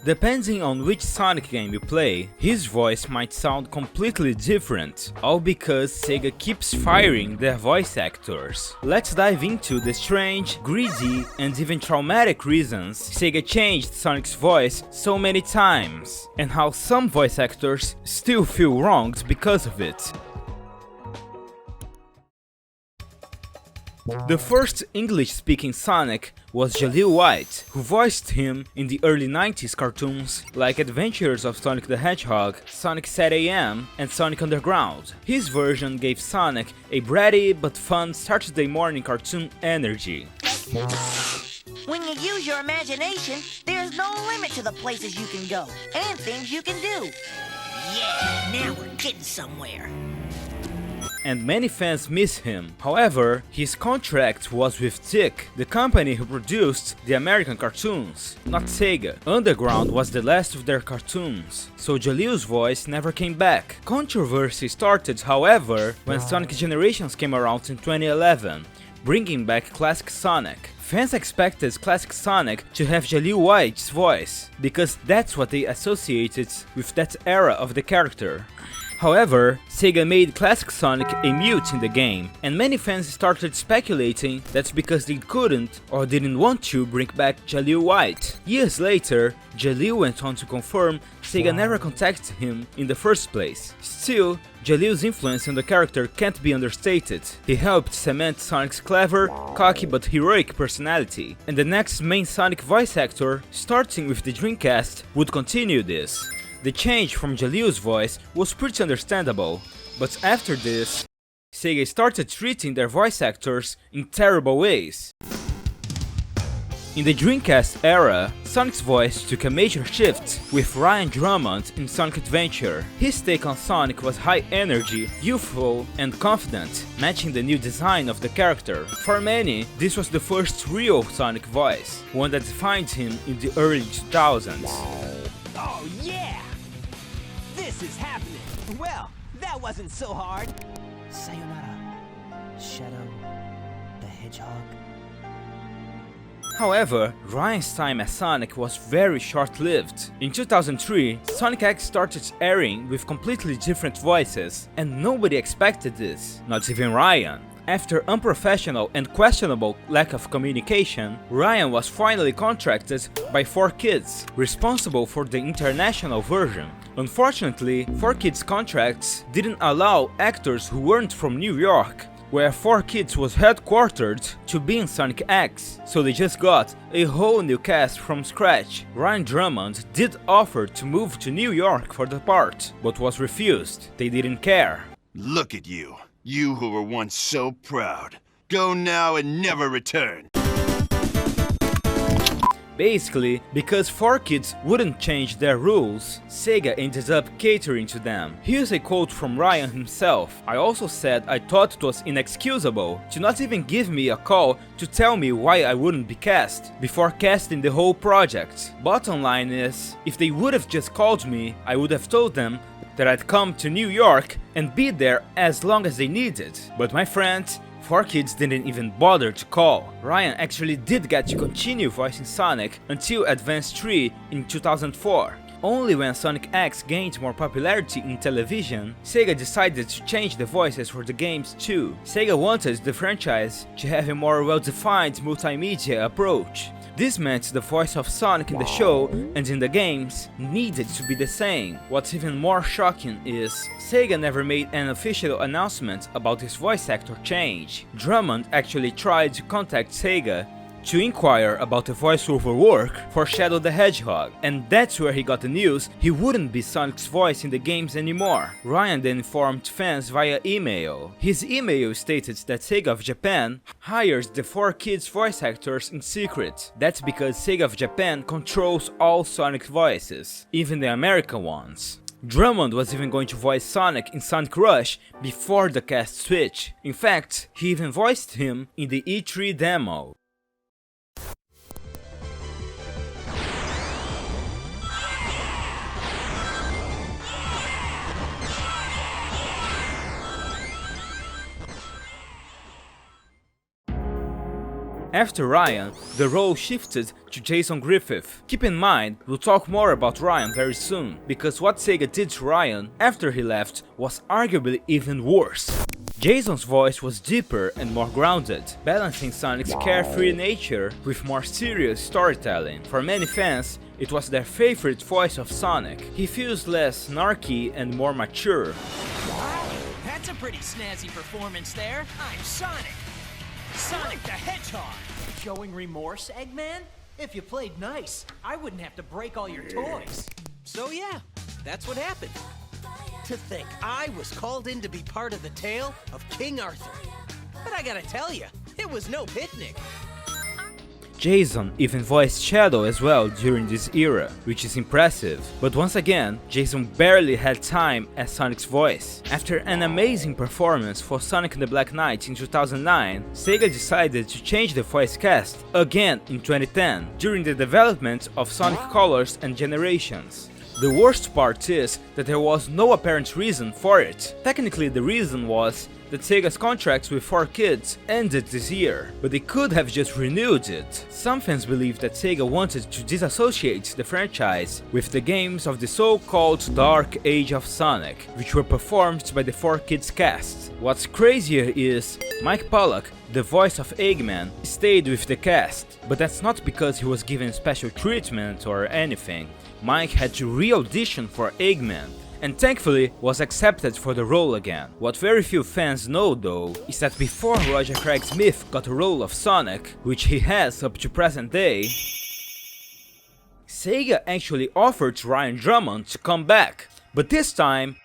Depending on which Sonic game you play, his voice might sound completely different, all because Sega keeps firing their voice actors. Let's dive into the strange, greedy, and even traumatic reasons Sega changed Sonic's voice so many times, and how some voice actors still feel wronged because of it. The first English-speaking Sonic was Jaleel White, who voiced him in the early 90s cartoons like Adventures of Sonic the Hedgehog, Sonic SatAM, and Sonic Underground. His version gave Sonic a bratty but fun Saturday morning cartoon energy. When you use your imagination, there's no limit to the places you can go and things you can do. Yeah, now we're getting somewhere. And many fans miss him. However, his contract was with TIC, the company who produced the American cartoons, not Sega. Underground was the last of their cartoons, so Jaleel's voice never came back. Controversy started, however, when Sonic Generations came around in 2011, bringing back Classic Sonic. Fans expected Classic Sonic to have Jaleel White's voice, because that's what they associated with that era of the character. However, Sega made Classic Sonic a mute in the game, and many fans started speculating that's because they couldn't or didn't want to bring back Jaleel White. Years later, Jaleel went on to confirm Sega never contacted him in the first place. Still, Jaleel's influence on the character can't be understated. He helped cement Sonic's clever, cocky but heroic personality, and the next main Sonic voice actor, starting with the Dreamcast, would continue this. The change from Jaleel's voice was pretty understandable, but after this, Sega started treating their voice actors in terrible ways. In the Dreamcast era, Sonic's voice took a major shift with Ryan Drummond in Sonic Adventure. His take on Sonic was high energy, youthful, and confident, matching the new design of the character. For many, this was the first real Sonic voice, one that defined him in the early 2000s. Oh yeah! This is happening! Well, that wasn't so hard! Sayonara, Shadow the Hedgehog. However, Ryan's time as Sonic was very short-lived. In 2003, Sonic X started airing with completely different voices, and nobody expected this, not even Ryan. After unprofessional and questionable lack of communication, Ryan was finally contracted by 4Kids, responsible for the international version. Unfortunately, 4Kids contracts didn't allow actors who weren't from New York, where 4Kids was headquartered, to be in Sonic X, so they just got a whole new cast from scratch. Ryan Drummond did offer to move to New York for the part, but was refused. They didn't care. Look at you. You who were once so proud. Go now and never return. Basically, because 4Kids wouldn't change their rules, Sega ended up catering to them. Here's a quote from Ryan himself. "I also said I thought it was inexcusable to not even give me a call to tell me why I wouldn't be cast, before casting the whole project. Bottom line is, if they would have just called me, I would have told them that I'd come to New York and be there as long as they needed. But my friends, 4Kids didn't even bother to call." Ryan actually did get to continue voicing Sonic until Advance 3 in 2004. Only when Sonic X gained more popularity in television, Sega decided to change the voices for the games too. Sega wanted the franchise to have a more well-defined multimedia approach. This meant the voice of Sonic in the show and in the games needed to be the same. What's even more shocking is, Sega never made an official announcement about his voice actor change. Drummond actually tried to contact Sega to inquire about the voiceover work for Shadow the Hedgehog, and that's where he got the news he wouldn't be Sonic's voice in the games anymore. Ryan then informed fans via email. His email stated that Sega of Japan hires the 4Kids voice actors in secret. That's because Sega of Japan controls all Sonic voices, even the American ones. Drummond was even going to voice Sonic in Sonic Rush before the cast switch. In fact, he even voiced him in the E3 demo. After Ryan, the role shifted to Jason Griffith. Keep in mind, we'll talk more about Ryan very soon, because what Sega did to Ryan after he left was arguably even worse. Jason's voice was deeper and more grounded, balancing Sonic's carefree nature with more serious storytelling. For many fans, it was their favorite voice of Sonic. He feels less snarky and more mature. Wow, that's a pretty snazzy performance there. I'm Sonic. Sonic the Hedgehog. Showing remorse, Eggman? If you played nice, I wouldn't have to break all your toys. So yeah, that's what happened. To think I was called in to be part of the tale of King Arthur. But I gotta tell you, it was no picnic. Jason even voiced Shadow as well during this era, which is impressive. But once again, Jason barely had time as Sonic's voice. After an amazing performance for Sonic and the Black Knight in 2009, Sega decided to change the voice cast again in 2010, during the development of Sonic Colors and Generations. The worst part is that there was no apparent reason for it. Technically, the reason was that Sega's contracts with 4Kids ended this year, but they could have just renewed it. Some fans believe that Sega wanted to disassociate the franchise with the games of the so-called Dark Age of Sonic, which were performed by the 4Kids cast. What's crazier is Mike Pollock, the voice of Eggman, stayed with the cast, but that's not because he was given special treatment or anything. Mike had to re-audition for Eggman, and thankfully was accepted for the role again. What very few fans know though, is that before Roger Craig Smith got the role of Sonic, which he has up to present day, Sega actually offered Ryan Drummond to come back, but this time,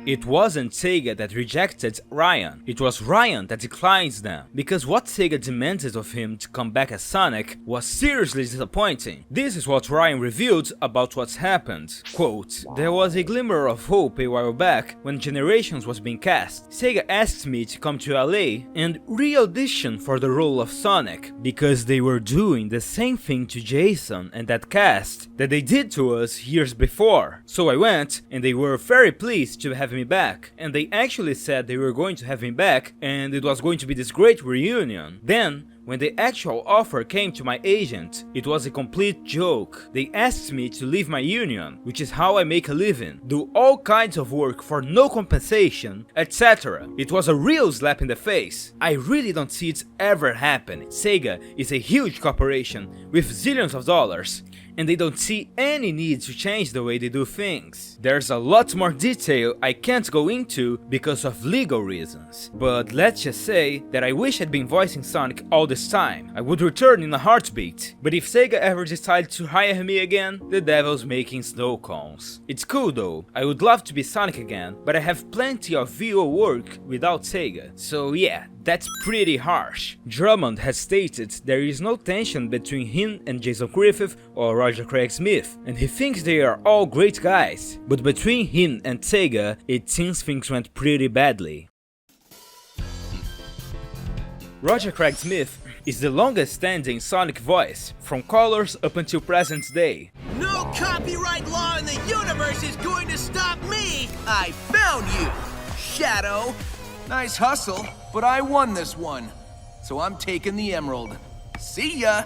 it wasn't Sega that rejected Ryan, it was Ryan that declined them, because what Sega demanded of him to come back as Sonic was seriously disappointing. This is what Ryan revealed about what's happened. Quote, "There was a glimmer of hope a while back when Generations was being cast. Sega asked me to come to LA and re-audition for the role of Sonic, because they were doing the same thing to Jason and that cast that they did to us years before. So I went, and they were very pleased to have me back, and they actually said they were going to have me back and it was going to be this great reunion. Then, when the actual offer came to my agent, it was a complete joke. They asked me to leave my union, which is how I make a living, do all kinds of work for no compensation, etc. It was a real slap in the face. I really don't see it ever happen. Sega is a huge corporation with zillions of dollars, and they don't see any need to change the way they do things. There's a lot more detail I can't go into because of legal reasons, but let's just say that I wish I'd been voicing Sonic all this time. I would return in a heartbeat, but if Sega ever decided to hire me again, the devil's making snow cones. It's cool though, I would love to be Sonic again, but I have plenty of VO work without Sega, so yeah, that's pretty harsh. Drummond has stated there is no tension between him and Jason Griffith or Roger Craig Smith, and he thinks they are all great guys, but between him and Sega, it seems things went pretty badly. Roger Craig Smith is the longest standing Sonic voice, from Colors up until present day. No copyright law in the universe is going to stop me! I found you, Shadow! Nice hustle, but I won this one. So I'm taking the emerald. See ya!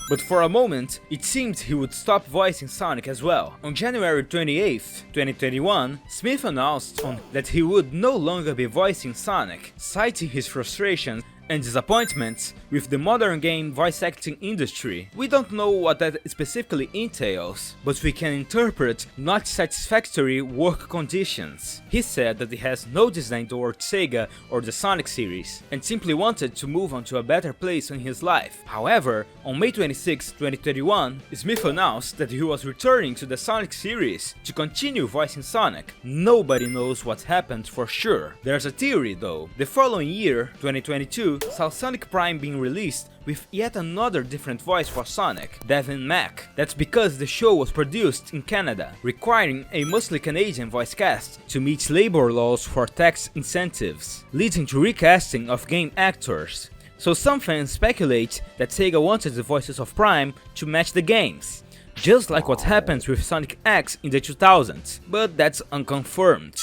But for a moment, it seemed he would stop voicing Sonic as well. On January 28th, 2021, Smith announced that he would no longer be voicing Sonic, citing his frustrations and disappointments with the modern game voice acting industry. We don't know what that specifically entails, but we can interpret not satisfactory work conditions. He said that he has no disdain towards Sega or the Sonic series, and simply wanted to move on to a better place in his life. However, on May 26, 2021, Smith announced that he was returning to the Sonic series to continue voicing Sonic. Nobody knows what happened for sure. There's a theory though. The following year, 2022, saw Sonic Prime being released with yet another different voice for Sonic, Devin Mack. That's because the show was produced in Canada, requiring a mostly Canadian voice cast to meet labor laws for tax incentives, leading to recasting of game actors. So some fans speculate that Sega wanted the voices of Prime to match the games, just like what happens with Sonic X in the 2000s, but that's unconfirmed.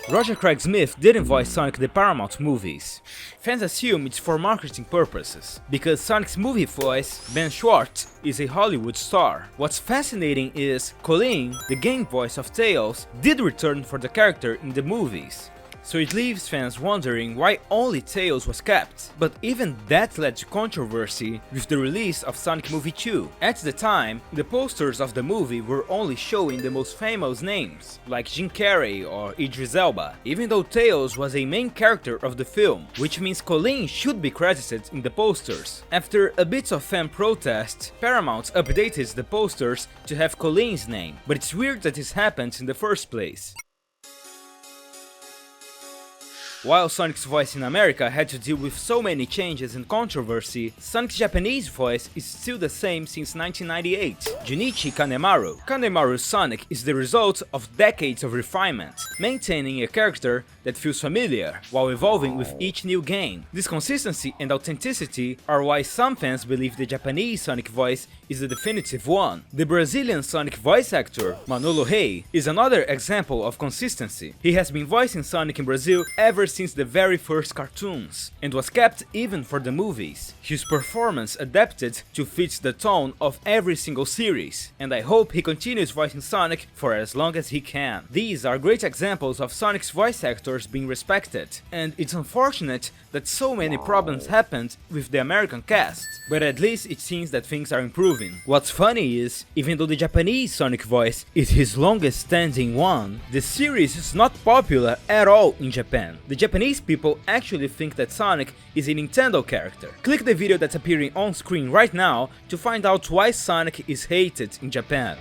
Roger Craig Smith didn't voice Sonic in the Paramount movies. Fans assume it's for marketing purposes, because Sonic's movie voice, Ben Schwartz, is a Hollywood star. What's fascinating is Colleen, the game voice of Tails, did return for the character in the movies. So it leaves fans wondering why only Tails was kept. But even that led to controversy with the release of Sonic Movie 2. At the time, the posters of the movie were only showing the most famous names, like Jim Carrey or Idris Elba, even though Tails was a main character of the film, which means Colleen should be credited in the posters. After a bit of fan protest, Paramount updated the posters to have Colleen's name, but it's weird that this happened in the first place. While Sonic's voice in America had to deal with so many changes and controversy, Sonic's Japanese voice is still the same since 1998. Junichi Kanemaru. Kanemaru's Sonic is the result of decades of refinement, maintaining a character that feels familiar, while evolving with each new game. This consistency and authenticity are why some fans believe the Japanese Sonic voice is the definitive one. The Brazilian Sonic voice actor, Manolo Rey, is another example of consistency. He has been voicing Sonic in Brazil ever since the very first cartoons, and was kept even for the movies. His performance adapted to fit the tone of every single series, and I hope he continues voicing Sonic for as long as he can. These are great examples of Sonic's voice actors being respected, and it's unfortunate that so many problems happened with the American cast, but at least it seems that things are improving. What's funny is, even though the Japanese Sonic voice is his longest standing one, the series is not popular at all in Japan. The Japanese people actually think that Sonic is a Nintendo character. Click the video that's appearing on screen right now to find out why Sonic is hated in Japan.